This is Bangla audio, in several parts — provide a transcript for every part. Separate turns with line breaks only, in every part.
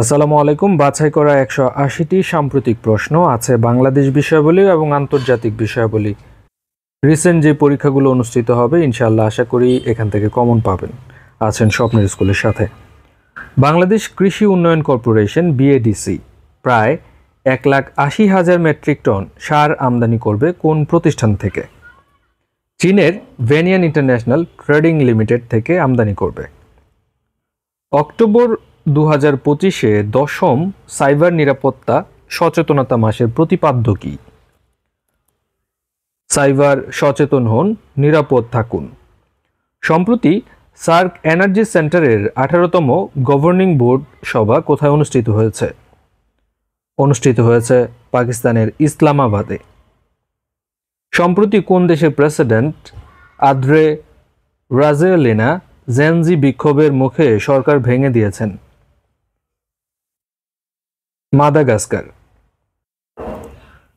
আসসালামু আলাইকুম। বাছাই করা 180টি সাম্প্রতিক প্রশ্ন আছে বাংলাদেশ বিষয়াবলী এবং আন্তর্জাতিক বিষয়াবলী। রিসেন্ট যে পরীক্ষাগুলো অনুষ্ঠিত হবে ইনশাআল্লাহ আশা করি এখান থেকে কমন পাবেন। আছেন স্বপ্নের স্কুলের সাথে। বাংলাদেশ কৃষি উন্নয়ন কর্পোরেশন বিএডিসি প্রায় 1,80,000 মেট্রিক টন সার আমদানি করবে কোন প্রতিষ্ঠান থেকে? চীনের ভেনিয়ান ইন্টারন্যাশনাল ট্রেডিং লিমিটেড থেকে আমদানি করবে। অক্টোবর 2025-এ 10ম সাইবার নিরাপত্তা সচেতনতা মাসের প্রতিপাদ্য কি? সাইবার সচেতন হন, নিরাপদ থাকুন। সম্প্রতি সার্ক এনার্জি সেন্টারের 18তম গভর্নিং বোর্ড সভা কোথায় অনুষ্ঠিত হয়েছে? অনুষ্ঠিত হয়েছে পাকিস্তানের ইসলামাবাদে। সম্প্রতি কোন দেশের প্রেসিডেন্ট আদ্রে রাজেলিনা জেনজি বিক্ষোভের মুখে সরকার ভেঙে দিয়েছেন? মাদাগাস্কার।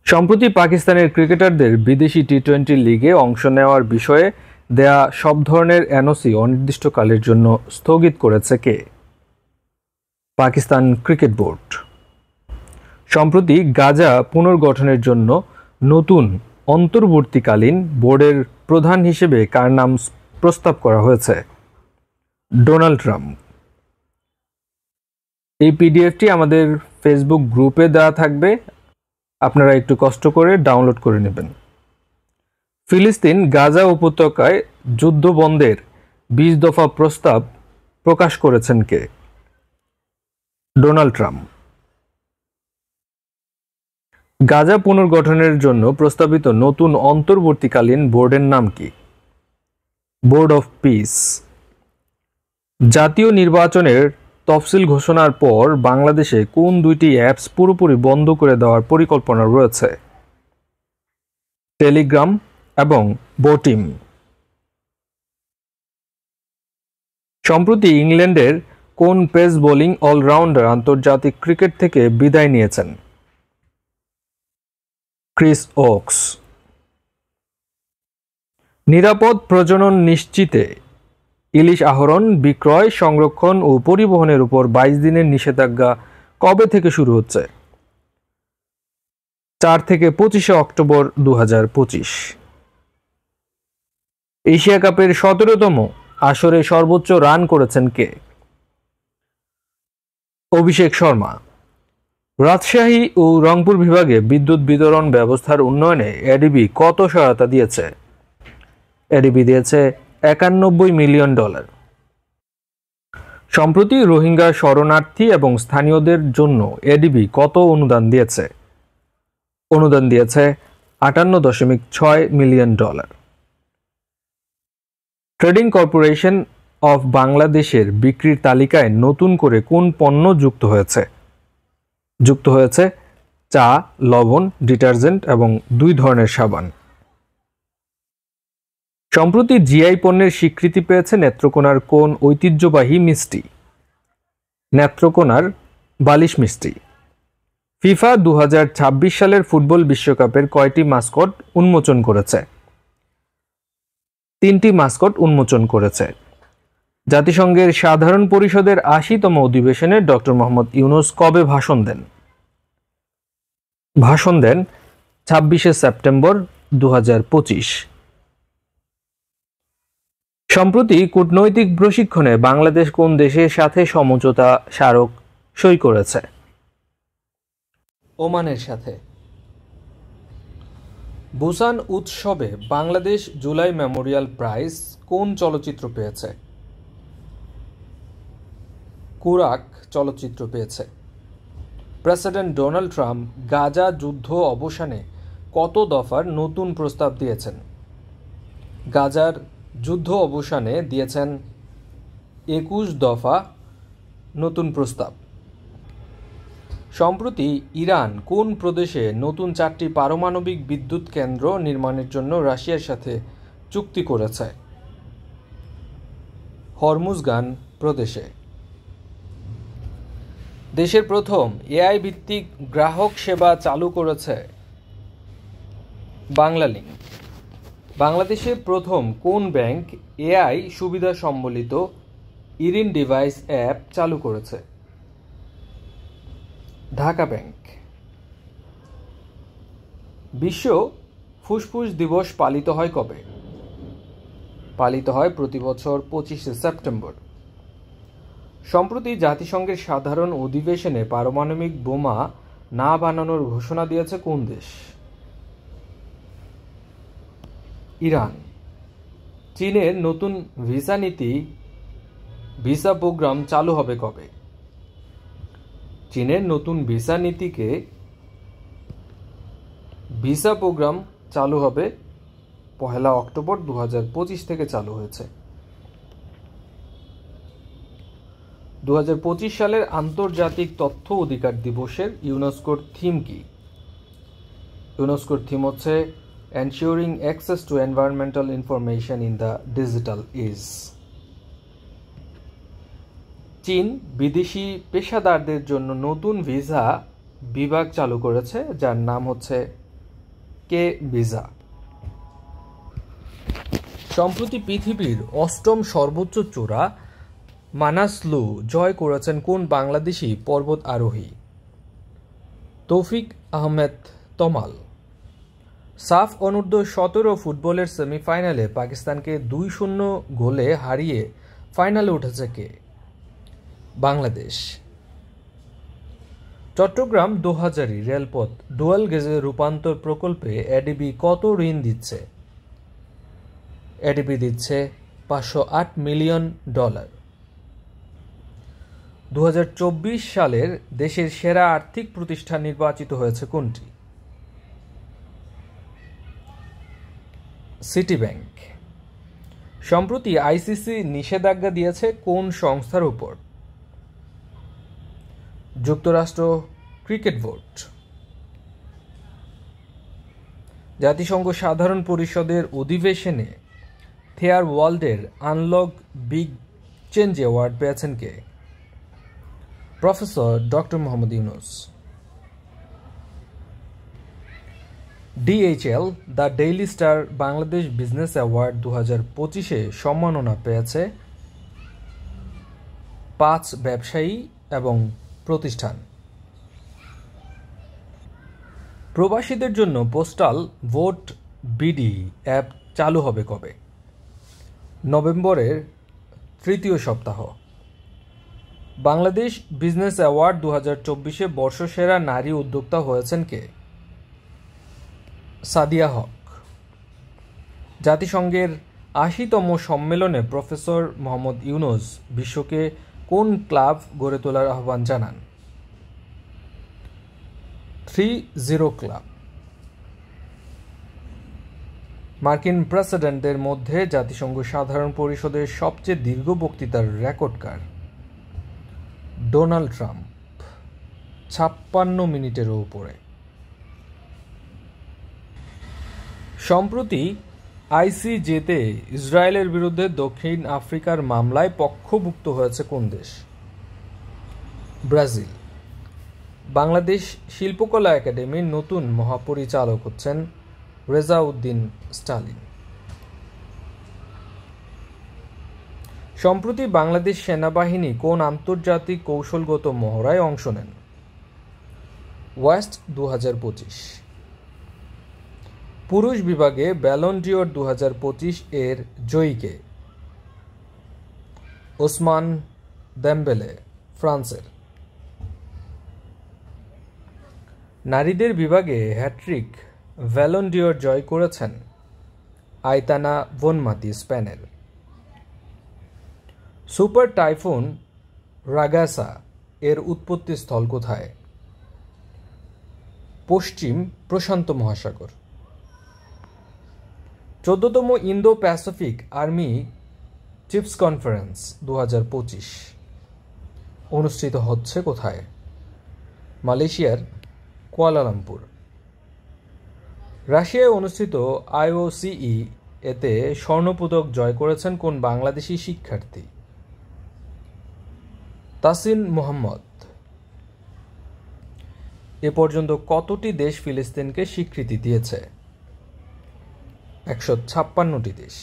সম্প্রতি পাকিস্তানের ক্রিকেটারদের বিদেশি টি-20 লিগে অংশ নেওয়ার বিষয়ে দেয়া সব ধরনের এনওসি অনির্দিষ্টকালের জন্য স্থগিত করেছে কে? Pakistan cricket board. সম্প্রতি গাজা পুনর্গঠনের জন্য নতুন অন্তর্বর্তীকালীন বোর্ডের প্রধান হিসেবে কার নাম প্রস্তাব করা হয়েছে? Donald Trump. এই পিডিএফটি আমাদের ফেসবুক গ্রুপে দেওয়া থাকবে, আপনারা একটু কষ্ট করে ডাউনলোড করে নেবেন। ফিলিস্তিন গাজা উপত্যকায় যুদ্ধ বন্ধের 20 দফা প্রস্তাব প্রকাশ করেছেন কে? Donald Trump. গাজা পুনর্গঠনের জন্য প্রস্তাবিত নতুন অন্তর্বর্তীকালীন বোর্ডের নাম কি? Board of piece. জাতীয় নির্বাচনের তফসিল ঘোষণার পর বাংলাদেশে কোন দুইটি অ্যাপস পুরোপুরি বন্ধ করে দেওয়ার পরিকল্পনা রয়েছে? টেলিগ্রাম এবং বোটিম। সম্প্রতি ইংল্যান্ডের কোন পেস বোলিং অলরাউন্ডার আন্তর্জাতিক ক্রিকেট থেকে বিদায় নিয়েছেন? Chris Woakes. নিরাপদ প্রজনন নিশ্চিতে ইলিশ আহরণ, বিক্রয়, সংরক্ষণ ও পরিবহনের উপর 22 দিনের নিষেধাজ্ঞা কবে থেকে শুরু হচ্ছে? 4 থেকে 25 অক্টোবর 2025। এশিয়া কাপের 17তম আসরে সর্বোচ্চ রান করেছেন কে? অভিষেক শর্মা। রাজশাহী ও রংপুর বিভাগে বিদ্যুৎ বিতরণ ব্যবস্থার উন্নয়নে এডিবি কত সহায়তা দিয়েছে? এডিবি দিয়েছে $91 মিলিয়ন। সম্প্রতি রোহিঙ্গা শরণার্থী এবং স্থানীয়দের জন্য এডিবি কত অনুদান দিয়েছে? অনুদান দিয়েছে $58.6 মিলিয়ন। ট্রেডিং কর্পোরেশন অফ বাংলাদেশের বিক্রির তালিকায় নতুন করে কোন পণ্য যুক্ত হয়েছে? যুক্ত হয়েছে চা, লবণ, ডিটারজেন্ট এবং 2 ধরনের সাবান। সম্প্রতি জিআই পণ্যের স্বীকৃতি পেয়েছে নেত্রকোনার কোন ঐতিহ্যবাহী মিষ্টি? নেত্রকোনার বালিশ মিষ্টি। ফিফা 2026 সালের ফুটবল বিশ্বকাপের কয়টি মাস্কট উন্মোচন করেছে? 3টি মাস্কট উন্মোচন করেছে। জাতিসংঘের সাধারণ পরিষদের 80তম অধিবেশনে ডক্টর মোহাম্মদ ইউনূস কবে ভাষণ দেন? ভাষণ দেন 26শে সেপ্টেম্বর 2025। সম্প্রতি কূটনৈতিক প্রশিক্ষণে বাংলাদেশ কোন দেশের সাথে সমঝোতা স্মারক সই করেছে? ওমানের সাথে। বুসান উৎসবে বাংলাদেশ জুলাই মেমোরিয়াল প্রাইজ কোন চলচ্চিত্র পেয়েছে? কুরাক চলচ্চিত্র পেয়েছে। প্রেসিডেন্ট ডোনাল্ড ট্রাম্প গাজা যুদ্ধ অবসানে কত দফার নতুন প্রস্তাব দিয়েছেন? গাজার যুদ্ধ অবসানে দিয়েছেন 21 দফা নতুন প্রস্তাব। সম্প্রতি ইরান কোন প্রদেশে নতুন 4টি পারমাণবিক বিদ্যুৎ কেন্দ্র নির্মাণের জন্য রাশিয়ার সাথে চুক্তি করেছে? হরমুজগান প্রদেশে। দেশের প্রথম এআই ভিত্তিক গ্রাহক সেবা চালু করেছে বাংলালিংক। বাংলাদেশে প্রথম কোন ব্যাংক এআই সুবিধা সম্বলিত ইরিন ডিভাইস অ্যাপ চালু করেছে? ঢাকা ব্যাংক। বিশ্ব ফুসফুস দিবস পালিত হয় কবে? পালিত হয় প্রতি বছর 25শে সেপ্টেম্বর। সম্প্রতি জাতিসংঘের সাধারণ অধিবেশনে পারমাণবিক বোমা না বানানোর ঘোষণা দিয়েছে কোন দেশ? ইরান। চীনের নতুন ভিসা প্রোগ্রাম চালু হবে কবে? চীনের নতুন ভিসা প্রোগ্রাম চালু হবে 1 অক্টোবর 2025 থেকে চালু হয়েছে। 2025 সালের আন্তর্জাতিক তথ্য অধিকার দিবসের ইউনেস্কোর থিম কি? ইউনেস্কোর থিম হচ্ছে ensuring access to environmental information in the digital age. চীন বিদেশি পেশাদারদের জন্য নতুন ভিসা বিভাগ চালু করেছে, যার নাম হচ্ছে কে ভিসা। সম্প্রতি পৃথিবীর 8ম সর্বোচ্চ চূড়া মানাসলু জয় করেছেন কোন বাংলাদেশি পর্বত আরোহী? তৌফিক আহমেদ তমাল। সাফ অনূর্ধ্ব-17 ফুটবলের সেমিফাইনালে পাকিস্তানকে 2-0 গোলে হারিয়ে ফাইনালে উঠেছে কে? বাংলাদেশ। চট্টগ্রাম দোহাজারী রেলপথ ডুয়াল গেজে রূপান্তর প্রকল্পে এডিবি কত ঋণ দিচ্ছে? এডিবি দিচ্ছে $508 মিলিয়ন। 2024 সালের দেশের সেরা আর্থিক প্রতিষ্ঠান নির্বাচিত হয়েছে কোনটি? City bank. সম্প্রতি আইসিসি নিষেধাজ্ঞা দিয়েছে কোন সংস্থার উপর? যুক্তরাষ্ট্র ক্রিকেট বোর্ড। জাতিসংঘ সাধারণ পরিষদের অধিবেশনে থেয়ার ওয়ার্ল্ডের আনলক বিগ চেঞ্জ অ্যাওয়ার্ড পেয়েছেন কে? Professor doctor Mohammad Yunus. DHL the Daily Star Bangladesh business award 2025-এ সম্মাননা পেয়েছে 5 ব্যবসায়ী এবং প্রতিষ্ঠান। প্রবাসীদের জন্য পোস্টাল ভোট বিডি অ্যাপ চালু হবে কবে? নভেম্বরের 3য় সপ্তাহ। বাংলাদেশ বিজনেস অ্যাওয়ার্ড 2024-এ বর্ষসেরা নারী উদ্যোক্তা হয়েছেন কে? সাদিয়া হক। জাতিসংঘের 80তম সম্মেলনে প্রফেসর মোহাম্মদ ইউনুস বিশ্বকে কোন ক্লাব গড়ে তোলার আহ্বান জানান? 30 ক্লাব। মার্কিন প্রেসিডেন্টদের মধ্যে জাতিসংঘ সাধারণ পরিষদের সবচেয়ে দীর্ঘ বক্তৃতার রেকর্ডকার? ডোনাল্ড ট্রাম্প, 56 মিনিটেরও উপরে। সম্প্রতি আইসিজেতে ইসরায়েলের বিরুদ্ধে দক্ষিণ আফ্রিকার মামলায় পক্ষভুক্ত হয়েছে কোন দেশ? ব্রাজিল। বাংলাদেশ শিল্পকলা একাডেমির নতুন মহাপরিচালক হচ্ছেন রেজাউদ্দিন স্টালিন। সম্প্রতি বাংলাদেশ সেনাবাহিনী কোন আন্তর্জাতিক কৌশলগত মহড়ায় অংশ নেন? ওয়েস্ট 2025। পুরুষ বিভাগে ব্যালন ডিওর 2025 এর জয়ীকে? ওসমান দেমবেলে, ফ্রান্সের। নারীদের বিভাগে হ্যাট্রিক ব্যালন ডিওর জয় করেছেন আইতানা বনমাতি, স্পেনের। সুপার টাইফুন রাগাসা এর উৎপত্তিস্থল কোথায়? পশ্চিম প্রশান্ত মহাসাগর। 14তম Indo Pacific army chiefs conference 2025 অনুষ্ঠিত হচ্ছে কোথায়? মালয়েশিয়ার কুয়ালালামপুর। রাশিয়ায় অনুষ্ঠিত IOCE এতে স্বর্ণপদক জয় করেছেন কোন বাংলাদেশি শিক্ষার্থী? তাসিন মোহাম্মদ। এ পর্যন্ত কতটি দেশ ফিলিস্তিনকে স্বীকৃতি দিয়েছে? 156টি দেশ।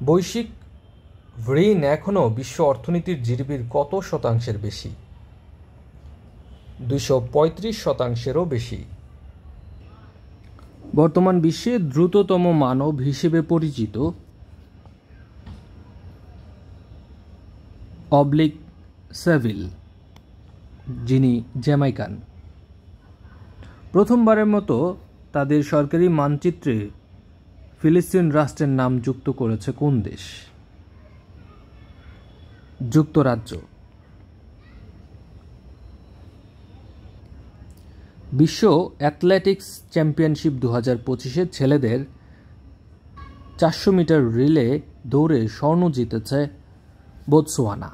বৈশ্বিক ঋণ এখনও বিশ্ব অর্থনীতির জিডিপির কত শতাংশের বেশি? 235%-এরও বেশি। বর্তমান বিশ্বে দ্রুততম মানব হিসেবে পরিচিত অবলিক সেভিল, যিনি জ্যামাইকান। প্রথমবারের মতো তাদের সরকারি মানচিত্রে ফিলিস্তিন রাষ্ট্রের নাম যুক্ত করেছে কোন দেশ? যুক্তরাজ্য। বিশ্ব অ্যাথলেটিক্স চ্যাম্পিয়নশিপ 2025-এ ছেলেদের 400 মিটার রিলে দৌড়ে স্বর্ণ জিতেছে বোতসোয়ানা।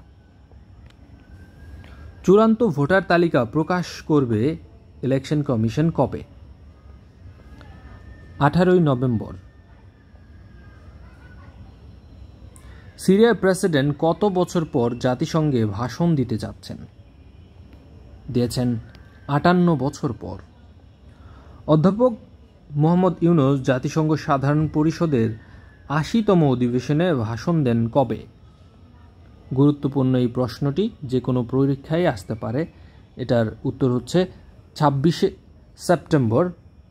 চূড়ান্ত ভোটার তালিকা প্রকাশ করবে ইলেকশন কমিশন কবে? 18 নভেম্বর। সিরিয়ার প্রেসিডেন্ট কত বছর পর জাতিসংঘে ভাষণ দিতে যাচ্ছেন? দিয়েছেন 58 বছর পর। অধ্যাপক মোহাম্মদ ইউনূস জাতিসংঘ সাধারণ পরিষদের 80তম অধিবেশনে ভাষণ দেন কবে? গুরুত্বপূর্ণ এই প্রশ্নটি যে কোনো পরীক্ষায় আসতে পারে। এটার উত্তর হচ্ছে 26 সেপ্টেম্বর।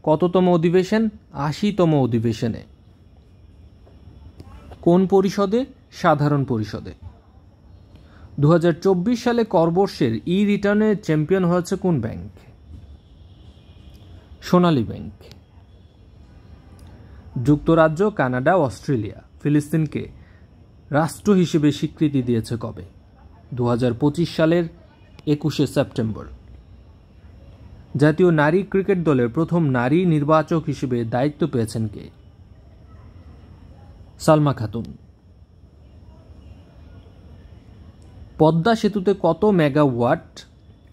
কততম অধিবেশন? 80তম অধিবেশনে। কোন পরিষদে? সাধারণ পরিষদে। 2024 সালে করবর্ষের ই রিটার্নে চ্যাম্পিয়ন হয়েছে কোন ব্যাংক? সোনালী ব্যাংক। যুক্তরাজ্য, কানাডা, অস্ট্রেলিয়া ফিলিস্তিনকে রাষ্ট্র হিসেবে স্বীকৃতি দিয়েছে কবে? 2025 সালের 21 সেপ্টেম্বর। জাতীয় নারী ক্রিকেট দলের প্রথম নারী নির্বাচক হিসেবে দায়িত্ব পেয়েছেন কে? সালমা খাতুন। পদ্মা সেতুতে কত মেগাওয়াট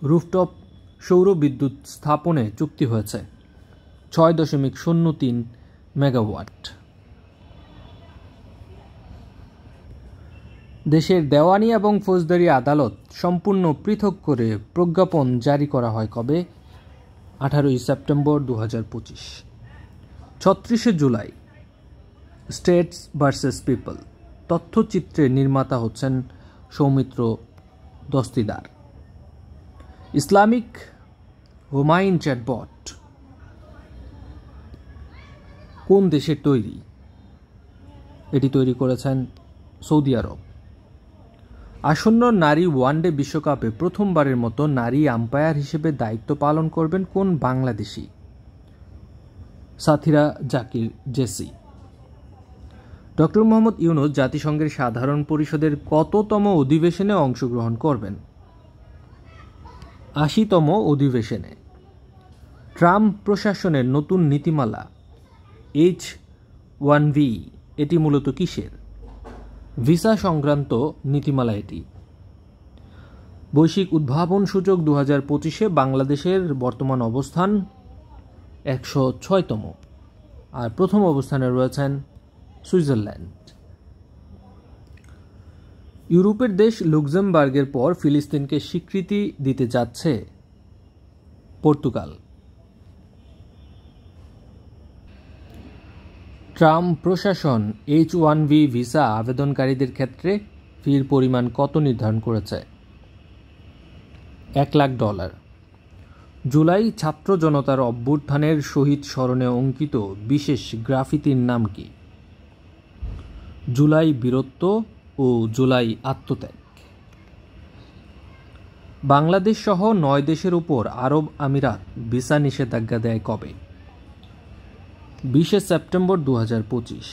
রুফটপ সৌর বিদ্যুৎ স্থাপনে চুক্তি হয়েছে? 6.03 মেগাওয়াট। দেশের দেওয়ানি এবং ফৌজদারি আদালত সম্পূর্ণ পৃথক করে প্রজ্ঞাপন জারি করা হয় কবে? 18 September 2025। 36 July states versus people তথ্যচিত্রের নির্মাতা হচ্ছেন সৌমিত্র দস্তিদার। ইসলামিক হুমায়ুন চ্যাটবট কোন দেশের তৈরি? এটি তৈরি করেছেন সৌদি আরব। আসন্ন নারী ওয়ানডে বিশ্বকাপে প্রথমবারের মতো নারী আম্পায়ার হিসেবে দায়িত্ব পালন করবেন কোন বাংলাদেশি? সাথীরা জাকির জেসি। ডক্টর মোহাম্মদ ইউনূস জাতিসংঘের সাধারণ পরিষদের কততম অধিবেশনে অংশগ্রহণ করবেন? 80তম অধিবেশনে। ট্রাম্প প্রশাসনের নতুন নীতিমালা H-1B এটি মূলত কিসের? ভিসা সংক্রান্ত নীতিমালা এটি। বৈশ্বিক উদ্ভাবন সূচক 2025-এ বাংলাদেশের বর্তমান অবস্থান 106তম, আর প্রথম অবস্থানে রয়েছেন সুইজারল্যান্ড। ইউরোপের দেশ লুক্সেমবার্গের পর ফিলিস্তিনকে স্বীকৃতি দিতে যাচ্ছে পর্তুগাল। ট্রাম্প প্রশাসন H-1B ভিসা আবেদনকারীদের ক্ষেত্রে ফির পরিমাণ কত নির্ধারণ করেছে? $1,00,000। জুলাই ছাত্র জনতার অভ্যুত্থানের শহীদ স্মরণে অঙ্কিত বিশেষ গ্রাফিতির নাম কি? জুলাই বীরত্ব ও জুলাই আত্মত্যাগ। বাংলাদেশ সহ 9 দেশের উপর আরব আমিরাত ভিসা নিষেধাজ্ঞা দেয় কবে? 20 সেপ্টেম্বর 2025।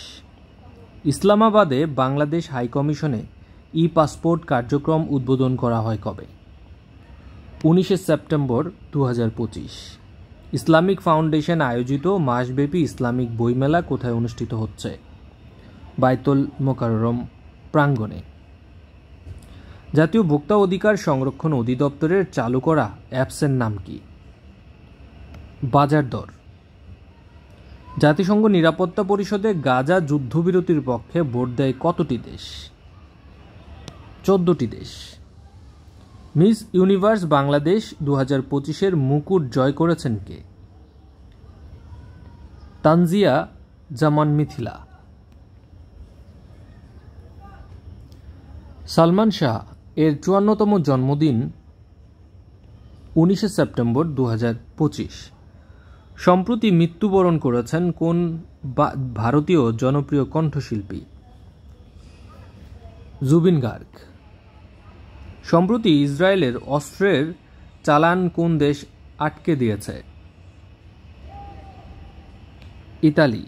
ইসলামাবাদে বাংলাদেশ হাইকমিশনে ই-পাসপোর্ট কার্যক্রম উদ্বোধন করা হয় কবে? 19 সেপ্টেম্বর 2025। ইসলামিক ফাউন্ডেশন আয়োজিত মাসব্যাপী ইসলামিক বইমেলা কোথায় অনুষ্ঠিত হচ্ছে? বাইতুল মোকাররম প্রাঙ্গণে। জাতীয় ভোক্তা অধিকার সংরক্ষণ অধিদপ্তরের চালু করা অ্যাপসের নাম কি? বাজার দর। জাতিসংঘ নিরাপত্তা পরিষদে গাজা যুদ্ধবিরতির পক্ষে ভোট দেয় কতটি দেশ? 14টি দেশ। মিস ইউনিভার্স বাংলাদেশ 2025-এর মুকুট জয় করেছেন কে? তানজিয়া জামান মিথিলা। সালমান শাহ এর 54তম জন্মদিন 19 সেপ্টেম্বর 2025। সম্প্রতি মৃত্যুবরণ করেছেন কোন ভারতীয় জনপ্রিয় কণ্ঠশিল্পী? জুবিন গার্গ। সম্প্রতি ইসরায়েলের অস্ত্রের চালান কোন দেশ আটকে দিয়েছে? ইতালি।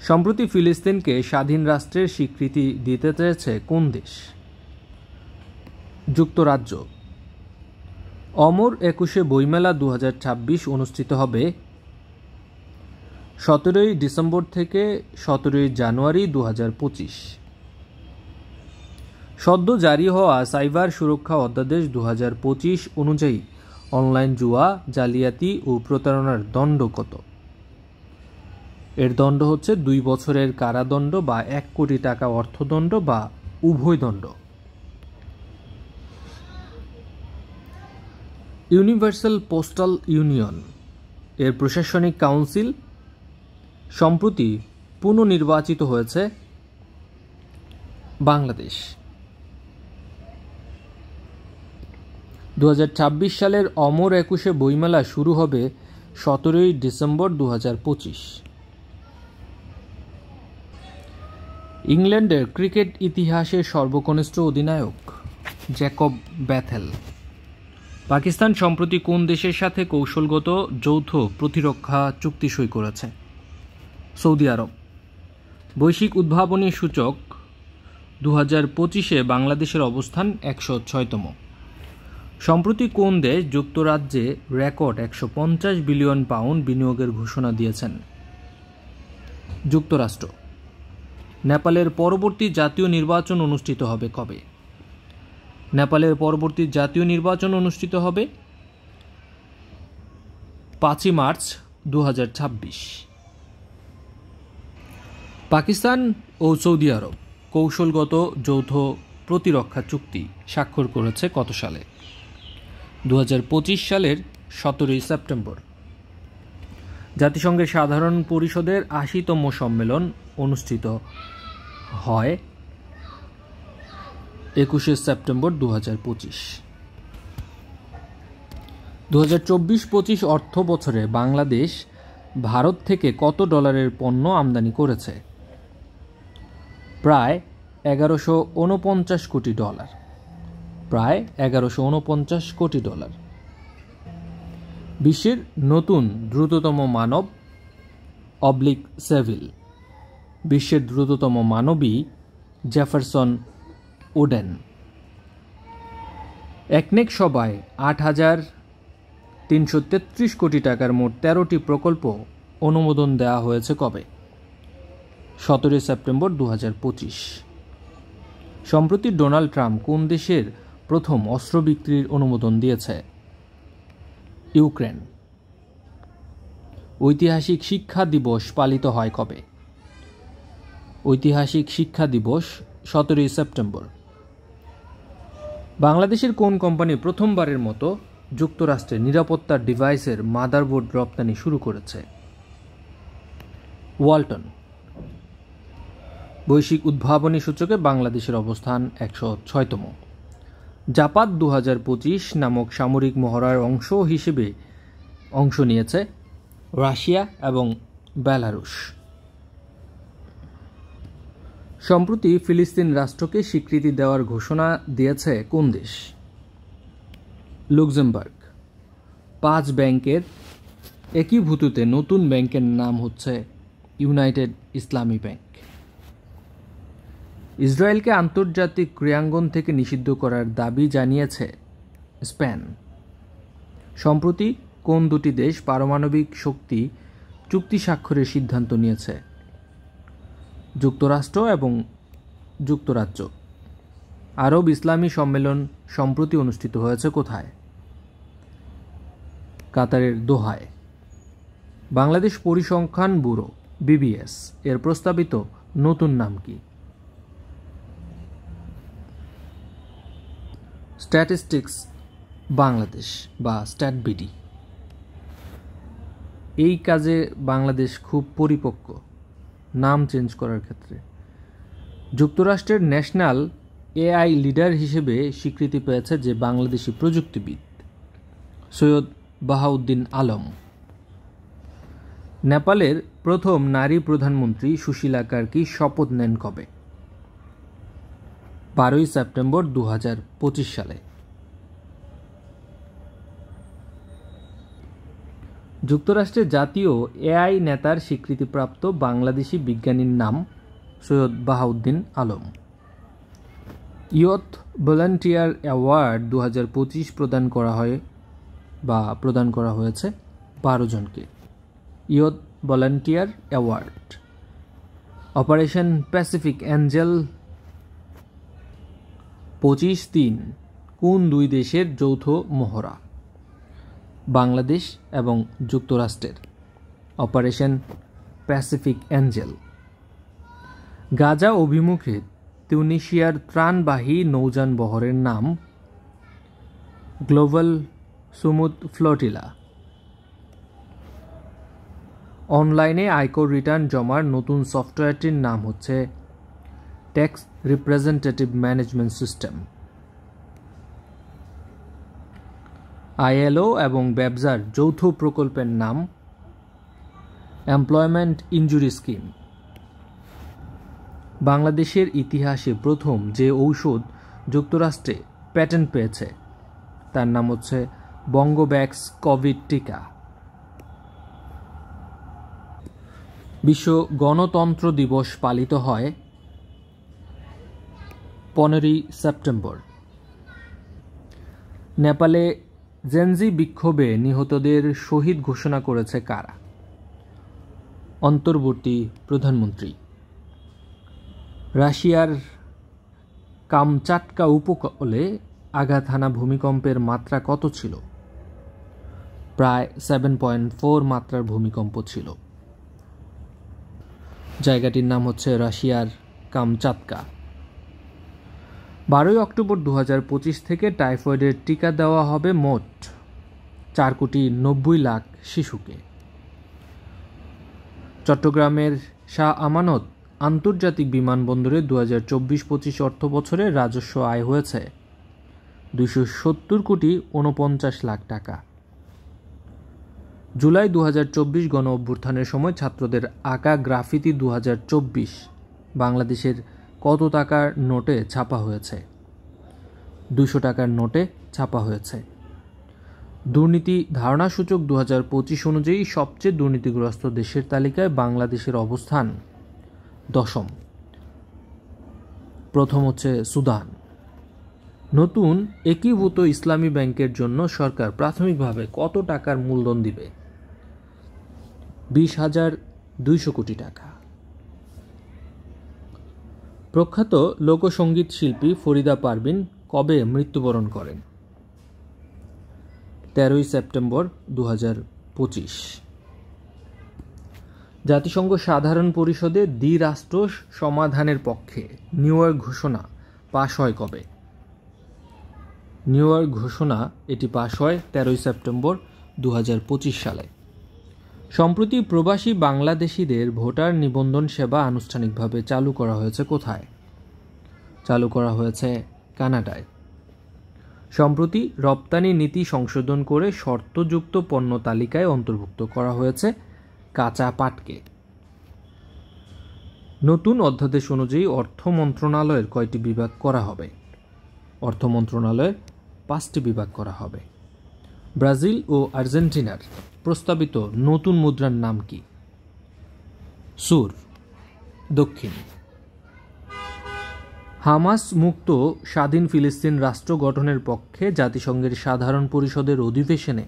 সম্প্রতি ফিলিস্তিনকে স্বাধীন রাষ্ট্রের স্বীকৃতি দিতে চেয়েছে কোন দেশ? যুক্তরাজ্য। অমর 21 বইমেলা 2026 অনুষ্ঠিত হবে 17 ডিসেম্বর থেকে 17 জানুয়ারি 2025। সদ্য জারি হওয়া সাইবার সুরক্ষা অধ্যাদেশ 2025 অনুযায়ী অনলাইন জুয়া, জালিয়াতি ও প্রতারণার দণ্ড কত? এর দণ্ড হচ্ছে 2 বছরের কারাদণ্ড বা 1 কোটি টাকা অর্থদণ্ড বা উভয় দণ্ড। ইউনিভার্সাল পোস্টাল ইউনিয়ন এর প্রশাসনিক কাউন্সিল সম্প্রতি পুনর্নির্বাচিত হয়েছে বাংলাদেশ। 2026 সালের অমর 21 বইমেলা শুরু হবে 17 ডিসেম্বর 2025। ইংল্যান্ডের ক্রিকেট ইতিহাসের সর্বকনিষ্ঠ অধিনায়ক জ্যাকব ব্যাথেল। পাকিস্তান সম্প্রতি কোন দেশের সাথে কৌশলগত যৌথ প্রতিরক্ষা চুক্তি সই করেছে? সৌদি আরব। বৈশ্বিক উদ্ভাবনী সূচক 2025-এ বাংলাদেশের অবস্থান 106তম। সম্প্রতি কোন দেশ যুক্তরাজ্যে রেকর্ড 150 বিলিয়ন পাউন্ড বিনিয়োগের ঘোষণা দিয়েছেন? যুক্তরাষ্ট্র। নেপালের পরবর্তী জাতীয় নির্বাচন অনুষ্ঠিত হবে কবে? নেপালের পরবর্তী জাতীয় নির্বাচন অনুষ্ঠিত হবে 5 মার্চ 2026। পাকিস্তান ও সৌদি আরব কৌশলগত যৌথ প্রতিরক্ষা চুক্তি স্বাক্ষর করেছে কত সালে? 2025 সালের 17 সেপ্টেম্বর। জাতিসংঘের সাধারণ পরিষদের 80তম সম্মেলন অনুষ্ঠিত হয় 21 সেপ্টেম্বর 2025। 2024-25 অর্থ বছরে বাংলাদেশ ভারত থেকে কত ডলারের পণ্য আমদানি করেছে? প্রায় 1149 কোটি ডলার। প্রায় 1149 কোটি ডলার। বিশ্বের নতুন দ্রুততম মানব সেভিল। বিশ্বের দ্রুততম মানবী জেফারসন ওডেন। একনেক সভায় 8,333 কোটি টাকার মোট 13টি প্রকল্প অনুমোদন দেওয়া হয়েছে কবে? 17 সেপ্টেম্বর 2025। সম্প্রতি ডোনাল্ড ট্রাম্প কোন দেশের প্রথম অস্ত্র বিক্রির অনুমোদন দিয়েছে? ইউক্রেন। ঐতিহাসিক শিক্ষা দিবস পালিত হয় কবে? ঐতিহাসিক শিক্ষা দিবস 17 সেপ্টেম্বর। বাংলাদেশের কোন কোম্পানি প্রথমবারের মতো যুক্তরাষ্ট্রে নিরাপত্তার ডিভাইসের মাদারবোর্ড রপ্তানি শুরু করেছে? ওয়ালটন। বৈশ্বিক উদ্ভাবনী সূচকে বাংলাদেশের অবস্থান 106তম। জাপাত 2025 নামক সামরিক মহড়ার অংশ হিসেবে অংশ নিয়েছে রাশিয়া এবং বেলারুশ। সম্প্রতি ফিলিস্তিন রাষ্ট্রকে স্বীকৃতি দেওয়ার ঘোষণা দিয়েছে কোন দেশ? লুক্সেমবার্গ। 5 ব্যাংকের একীভূততে নতুন ব্যাংকের নাম হচ্ছে ইউনাইটেড ইসলামী ব্যাংক। ইসরায়েলকে আন্তর্জাতিক ক্রীড়াঙ্গন থেকে নিষিদ্ধ করার দাবি জানিয়েছে স্পেন। সম্প্রতি কোন দুটি দেশ পারমাণবিক শক্তি চুক্তি স্বাক্ষরের সিদ্ধান্ত নিয়েছে? যুক্তরাষ্ট্র এবং যুক্তরাজ্য। আরব ইসলামী সম্মেলন সম্প্রতি অনুষ্ঠিত হয়েছে কোথায়? কাতারের দোহায়। বাংলাদেশ পরিসংখ্যান ব্যুরো BBS এর প্রস্তাবিত নতুন নাম কি? স্ট্যাটিস্টিক্স বাংলাদেশ বা স্ট্যাটবিডি। এই কাজে বাংলাদেশ খুব পরিপক্ক নাম চেঞ্জ করার ক্ষেত্রে। যুক্তরাষ্ট্রের ন্যাশনাল AI লিডার হিসেবে স্বীকৃতি পেয়েছে যে বাংলাদেশি প্রযুক্তিবিদ। সৈয়দ বাহাউদ্দিন আলম। নেপালের প্রথম নারী প্রধানমন্ত্রী সুশীলা কার্কি শপথ নেন কবে? 12ই সেপ্টেম্বর 2025 সালে। যুক্তরাষ্ট্রের জাতীয় এআই নেতার স্বীকৃতিপ্রাপ্ত বাংলাদেশি বিজ্ঞানীর নাম Syed Bahauddin Alam. Youth volunteer award 2025 প্রদান করা হয়েছে 12 জনকে। Youth volunteer award. Operation Pacific Angel 25-3 কোন দুই দেশের যৌথ মহড়া? বাংলাদেশ এবং যুক্তরাষ্ট্রের। Operation Pacific Angel. গাজা অভিমুখে তিউনিসিয়ার ত্রাণবাহী নৌযান বহরের নাম গ্লোবাল সুমুদ ফ্লোটিলা। অনলাইনে আয়কর রিটার্ন জমার নতুন সফটওয়্যারটির নাম হচ্ছে tax representative management system. ILO এবং ব্যবসার যৌথ প্রকল্পের নাম এমপ্লয়মেন্ট ইনজুরি স্কিম। বাংলাদেশের ইতিহাসে প্রথম যে ঔষধ যুক্তরাষ্ট্রে প্যাটেন্ট পেয়েছে তার নাম হচ্ছে বঙ্গোভ্যাক্স কোভিড টিকা। বিশ্ব গণতন্ত্র দিবস পালিত হয় 15ই সেপ্টেম্বর। নেপালে জেনজি বিক্ষোভে নিহতদের শহীদ ঘোষণা করেছে কারা? অন্তর্বর্তী প্রধানমন্ত্রী। রাশিয়ার কামচাটকা উপকূলে আঘাত হানা ভূমিকম্পের মাত্রা কত ছিল? প্রায় 7.4 মাত্রার ভূমিকম্প ছিল। জায়গাটির নাম হচ্ছে রাশিয়ার কামচাটকা। 12ই অক্টোবর 2025 থেকে টাইফয়েডের টিকা দেওয়া হবে মোট 4,90,00,000 শিশুকে। চট্টগ্রামের শাহ আমানত আন্তর্জাতিক বিমানবন্দরে 2024-25 অর্থ বছরে রাজস্ব আয় হয়েছে 270,49,00,000 টাকা। জুলাই 2024 গণ অভ্যুত্থানের সময় ছাত্রদের আঁকা গ্রাফিতি 2024 বাংলাদেশের কত টাকার নোটে ছাপা হয়েছে? 200 টাকার নোটে ছাপা হয়েছে। দুর্নীতি ধারণাসূচক 2025 অনুযায়ী সবচেয়ে দুর্নীতিগ্রস্ত দেশের তালিকায় বাংলাদেশের অবস্থান 10ম। প্রথম হচ্ছে সুদান। নতুন একীভূত ইসলামী ব্যাংকের জন্য সরকার প্রাথমিকভাবে কত টাকার মূলধন দিবে? 20,200 কোটি টাকা। প্রখ্যাত লোকসঙ্গীত শিল্পী ফরিদা পারভিন কবে মৃত্যুবরণ করেন? 13ই সেপ্টেম্বর 2025। জাতিসংঘ সাধারণ পরিষদে দ্বিরাষ্ট্র সমাধানের পক্ষে নিউ ইয়র্ক ঘোষণা পাশ হয় কবে? নিউ ইয়র্ক ঘোষণা এটি পাশ হয় 13ই সেপ্টেম্বর 2025 সালে। সম্প্রতি প্রবাসী বাংলাদেশিদের ভোটার নিবন্ধন সেবা আনুষ্ঠানিকভাবে চালু করা হয়েছে কোথায়? চালু করা হয়েছে কানাডায়। সম্প্রতি রপ্তানি নীতি সংশোধন করে শর্তযুক্ত পণ্য তালিকায় অন্তর্ভুক্ত করা হয়েছে কাঁচা পাটকে। নতুন অধ্যাদেশ অনুযায়ী অর্থ মন্ত্রণালয়ের কয়টি বিভাগ করা হবে? অর্থ মন্ত্রণালয়ের 5টি বিভাগ করা হবে। ব্রাজিল ও আর্জেন্টিনার প্রস্তাবিত নতুন মুদ্রার নাম কি? সুর। দক্ষিণ। হামাস মুক্ত স্বাধীন ফিলিস্তিন রাষ্ট্র গঠনের পক্ষে জাতিসংঘের সাধারণ পরিষদের অধিবেশনে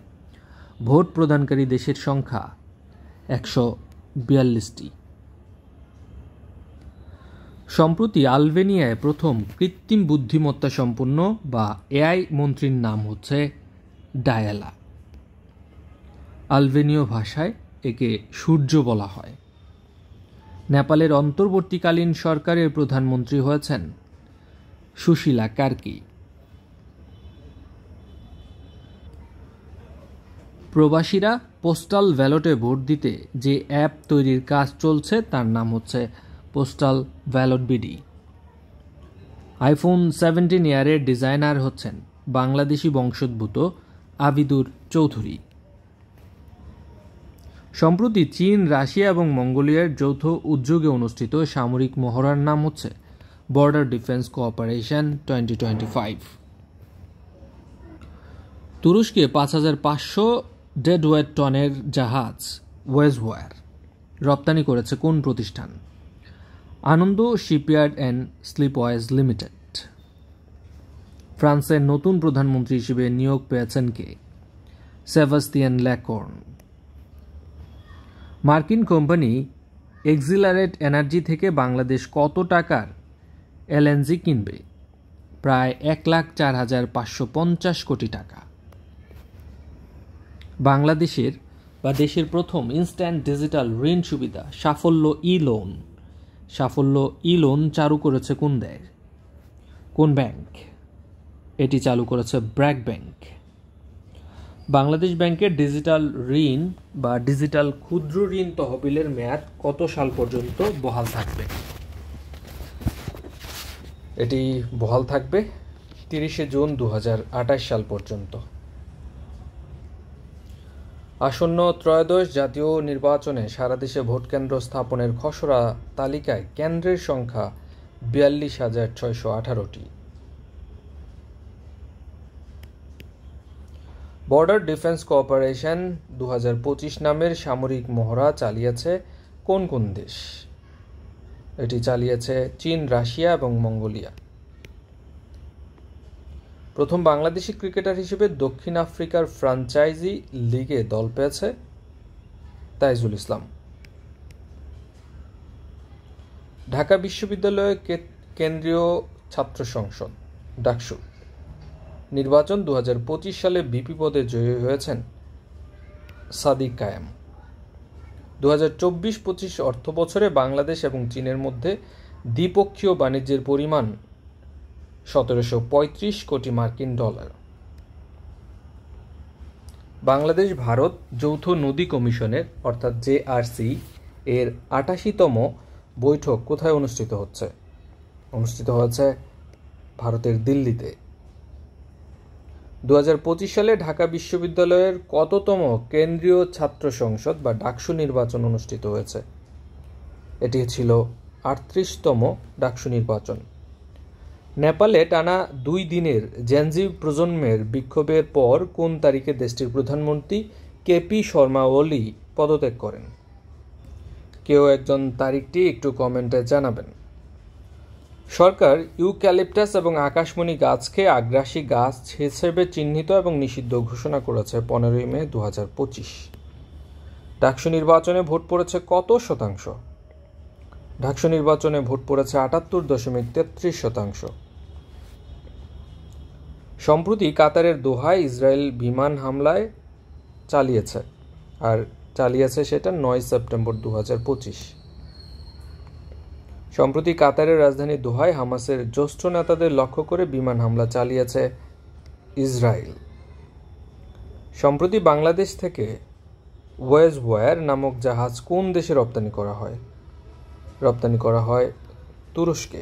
ভোট প্রদানকারী দেশের সংখ্যা 142টি। সম্প্রতি আলবেনিয়ায় প্রথম কৃত্রিম বুদ্ধিমত্তা সম্পন্ন বা এআই মন্ত্রীর নাম হচ্ছে ডায়ালা। আলবেনীয় ভাষায় একে সূর্য বলা হয়। নেপালের অন্তর্বর্তীকালীন সরকারের প্রধানমন্ত্রী হয়েছেন সুশীলা কার্কি। প্রবাসীরা পোস্টাল ব্যালটে ভোট দিতে যে অ্যাপ তৈরির কাজ চলছে তার নাম হচ্ছে পোস্টাল ব্যালট বিডি। আইফোন 17 এয়ারের ডিজাইনার হচ্ছেন বাংলাদেশি বংশোদ্ভূত আবিদুর চৌধুরী। সম্প্রতি চীন, রাশিয়া এবং মঙ্গোলিয়ার যৌথ উদ্যোগে অনুষ্ঠিত সামরিক মহড়ার নাম হচ্ছে বর্ডার ডিফেন্স কোঅপারেশন 2025। তুরস্কে 5,500 ডেডওয়েট টনের জাহাজ ওয়েজওয়্যার রপ্তানি করেছে কোন প্রতিষ্ঠান? আনন্দ শিপইয়ার্ড অ্যান্ড স্লিপওয়েজ লিমিটেড। ফ্রান্সের নতুন প্রধানমন্ত্রী হিসেবে নিয়োগ পেয়েছেন কে? সেবাস্তিয়ান লেকর্ন। মার্কিন কোম্পানি এক্সিলারেট এনার্জি থেকে বাংলাদেশ কত টাকার এলএনজি কিনবে? প্রায় 1,04,550 কোটি টাকা। বাংলাদেশের দেশের প্রথম ইনস্ট্যান্ট ডিজিটাল ঋণ সুবিধা সাফল্য ই লোন চালু করেছে কোন ব্যাংক? এটি চালু করেছে ব্র্যাক ব্যাংক। বাংলাদেশ ব্যাংকের ডিজিটাল ঋণ ডিজিটাল ক্ষুদ্র ঋণ তহবিলের মেয়াদ কত সাল পর্যন্ত বহাল থাকবে? এটি বহাল থাকবে 30 জুন 2028 সাল পর্যন্ত। আসন্ন ত্রয়োদশ জাতীয় নির্বাচনে সারা দেশে ভোটকেন্দ্র স্থাপনের খসড়া তালিকায় কেন্দ্রের সংখ্যা 42,618টি। বর্ডার ডিফেন্স কোঅপারেশন 2025 নামের সামরিক মহড়া চালিয়েছে কোন দেশ? এটি চালিয়েছে চীন, রাশিয়া এবং মঙ্গোলিয়া। প্রথম বাংলাদেশি ক্রিকেটার হিসেবে দক্ষিণ আফ্রিকার ফ্র্যাঞ্চাইজি লিগে দল পেয়েছে তাইজুল ইসলাম। ঢাকা বিশ্ববিদ্যালয় কেন্দ্রীয় ছাত্র সংসদ ডাকসু নির্বাচন 2025 সালে ভিপি পদে জয়ী হয়েছেন সাদিক কায়েম। 2024-25 অর্থ বছরে বাংলাদেশ এবং চীনের মধ্যে দ্বিপক্ষীয় বাণিজ্যের পরিমাণ 1,735 কোটি মার্কিন ডলার। বাংলাদেশ ভারত যৌথ নদী কমিশনের অর্থাৎ জেআরসি এর 88তম বৈঠক কোথায় অনুষ্ঠিত হচ্ছে? অনুষ্ঠিত হচ্ছে ভারতের দিল্লিতে। 2025 সালে ঢাকা বিশ্ববিদ্যালয়ের কততম কেন্দ্রীয় ছাত্র সংসদ ডাকসু নির্বাচন অনুষ্ঠিত হয়েছে? এটি ছিল 38তম ডাকসু নির্বাচন। নেপালে টানা 2 দিনের জেনজি প্রজন্মের বিক্ষোভের পর কোন তারিখে দেশটির প্রধানমন্ত্রী কেপি শর্মা ওলি পদত্যাগ করেন? কেউ একজন তারিখটি একটু কমেন্টে জানাবেন। সরকার ইউক্যালিপটাস এবং আকাশমণি গাছকে আগ্রাসী গাছ হিসেবে চিহ্নিত এবং নিষিদ্ধ ঘোষণা করেছে 15 মে 2025। ডাকসু নির্বাচনে ভোট পড়েছে কত শতাংশ? ডাকসু নির্বাচনে ভোট পড়েছে 78.33%। সম্প্রতি কাতারের দোহায় ইসরায়েল বিমান হামলায় চালিয়েছে সেটা 9 সেপ্টেম্বর 2025। সম্প্রতি কাতারের রাজধানী দোহায় হামাসের জ্যেষ্ঠ নেতাদের লক্ষ্য করে বিমান হামলা চালিয়েছে ইসরায়েল। সম্প্রতি বাংলাদেশ থেকে ওয়েজওয়্যার নামক জাহাজ কোন দেশে রপ্তানি করা হয় তুরস্কে।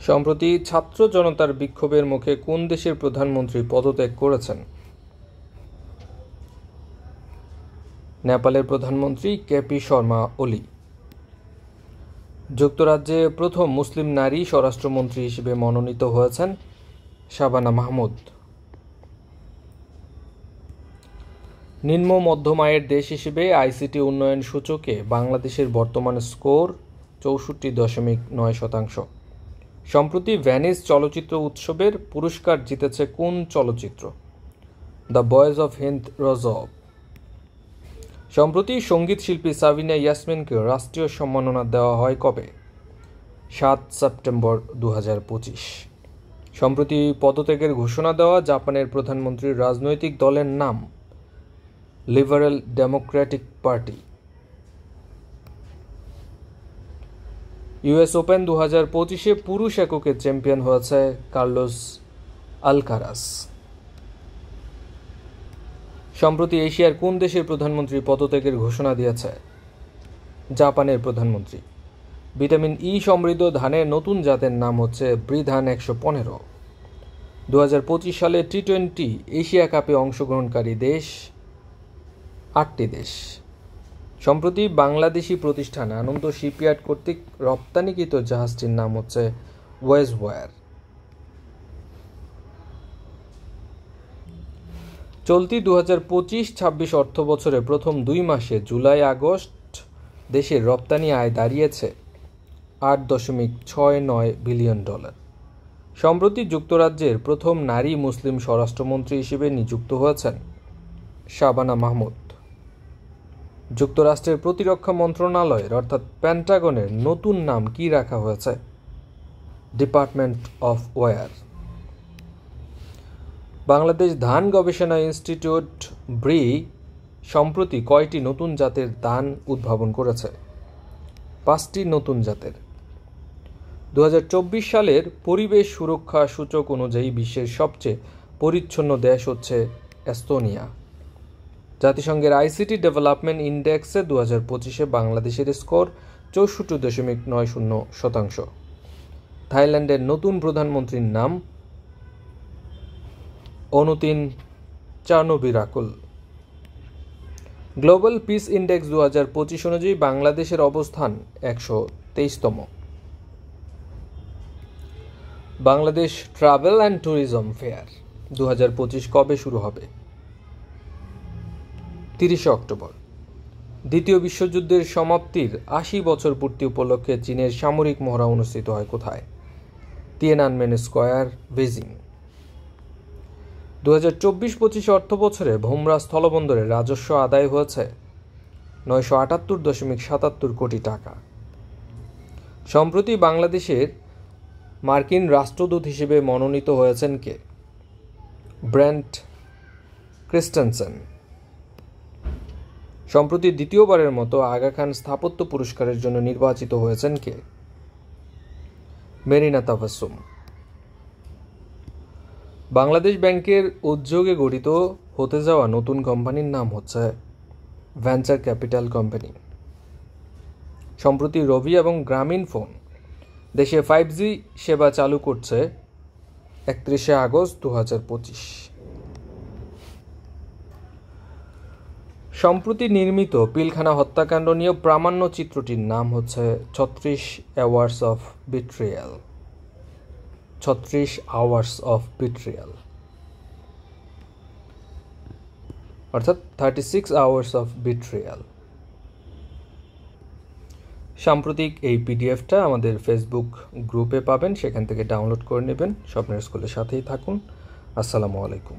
সম্প্রতি ছাত্র জনতার বিক্ষোভের মুখে কোন দেশের প্রধানমন্ত্রী পদত্যাগ করেছেন? নেপালের প্রধানমন্ত্রী কেপি শর্মা ওলি। যুক্তরাজ্যে প্রথম মুসলিম নারী স্বরাষ্ট্রমন্ত্রী হিসেবে মনোনীত হয়েছেন শাবানা মাহমুদ। নিম্ন মধ্যম আয়ের দেশ হিসেবে আইসিটি উন্নয়ন সূচকে বাংলাদেশের বর্তমান স্কোর 64.9%। সম্প্রতি ভেনিস চলচ্চিত্র উৎসবের পুরস্কার জিতেছে কোন চলচ্চিত্র? দ্য বয়েজ অফ হিন্দ রজব। সম্প্রতি সঙ্গীত শিল্পী সাবিনা ইয়াসমিনকে রাষ্ট্রীয় সম্মাননা দেওয়া হয় কবে? 7 সেপ্টেম্বর 2025। সম্প্রতি পদত্যাগের ঘোষণা দেওয়া জাপানের প্রধানমন্ত্রীর রাজনৈতিক দলের নাম liberal Democratic party. US open 2025 পুরুষ এককে চ্যাম্পিয়ন হয়েছে কার্লোস আলকারাস। সম্প্রতি এশিয়ার কোন দেশের প্রধানমন্ত্রী পদত্যাগের ঘোষণা দিয়েছে? জাপানের প্রধানমন্ত্রী। ভিটামিন ই সমৃদ্ধ ধানের নতুন জাতের নাম হচ্ছে বৃধান 115। 2025 সালে টি20 এশিয়া কাপে অংশগ্রহণকারী দেশ 8টি দেশ। সম্প্রতি বাংলাদেশি প্রতিষ্ঠান আনন্দ শিপইয়ার্ড কর্তৃক রপ্তানিকৃত জাহাজটির নাম হচ্ছে ওয়েজওয়্যার। চলতি 2025-26 অর্থ বছরে প্রথম 2 মাসে জুলাই আগস্ট দেশের রপ্তানি আয় দাঁড়িয়েছে $8.69 বিলিয়ন। সম্প্রতি যুক্তরাজ্যের প্রথম নারী মুসলিম স্বরাষ্ট্রমন্ত্রী হিসেবে নিযুক্ত হয়েছেন শাবানা মাহমুদ। যুক্তরাষ্ট্রের প্রতিরক্ষা মন্ত্রণালয়ের অর্থাৎ পেন্টাগনের নতুন নাম কি রাখা হয়েছে? Department of wire. বাংলাদেশ ধান গবেষণা ইনস্টিটিউট ব্রি সম্প্রতি কয়টি নতুন জাতের ধান উদ্ভাবন করেছে? 5টি নতুন জাতের। 2024 সালের পরিবেশ সুরক্ষা সূচক অনুযায়ী বিশ্বের সবচেয়ে পরিচ্ছন্ন দেশ হচ্ছে এস্তোনিয়া। জাতিসংঘের আইসিটি ডেভেলপমেন্ট ইন্ডেক্সে 2025-এ বাংলাদেশের স্কোর 64.90%। থাইল্যান্ডের নতুন প্রধানমন্ত্রীর নাম Anutin Charnvirakul. Global peace index 2025 অনুযায়ী বাংলাদেশের অবস্থান 123তম। Bangladesh travel and tourism fair 2025 কবে শুরু হবে? 30 অক্টোবর। দ্বিতীয় বিশ্বযুদ্ধের সমাপ্তির 80 বছর পূর্তি উপলক্ষে চীনের সামরিক মহড়া অনুষ্ঠিত হয় কোথায়? তিয়েনানমেন স্কয়ার, বেজিং। 2024-25 অর্থ বছরে ভোমরা স্থলবন্দরে রাজস্ব আদায় হয়েছে 978.77 কোটি টাকা। সম্প্রতি বাংলাদেশের মার্কিন রাষ্ট্রদূত হিসেবে মনোনীত হয়েছেন কে? ব্রেন্ট ক্রিস্টেনসেন। সম্প্রতি দ্বিতীয়বারের মতো আগা খান স্থাপত্য পুরস্কারের জন্য নির্বাচিত হয়েছেন কে? মেরিনা তাবাসসুম। বাংলাদেশ ব্যাংকের উদ্যোগে গঠিত হতে যাওয়া নতুন কোম্পানির নাম হচ্ছে ভেঞ্চার ক্যাপিটাল কোম্পানি। সম্প্রতি রবি এবং গ্রামীণ ফোন দেশে 5G সেবা চালু করছে 31 আগস্ট 2025। সম্প্রতি নির্মিত পিলখানা হত্যাকাণ্ড নিয়ে প্রামাণ্য চিত্রটির নাম হচ্ছে 36 hours of betrayal. 36 hours of betrayal অর্থাৎ 36 আওয়ার্স অফ বিট্রিয়াল। সাম্প্রতিক এই পিডিএফটা আমাদের ফেসবুক গ্রুপে পাবেন, সেখান থেকে ডাউনলোড করে নেবেন। স্বপ্নের স্কুলের সাথেই থাকুন। আসসালামু আলাইকুম।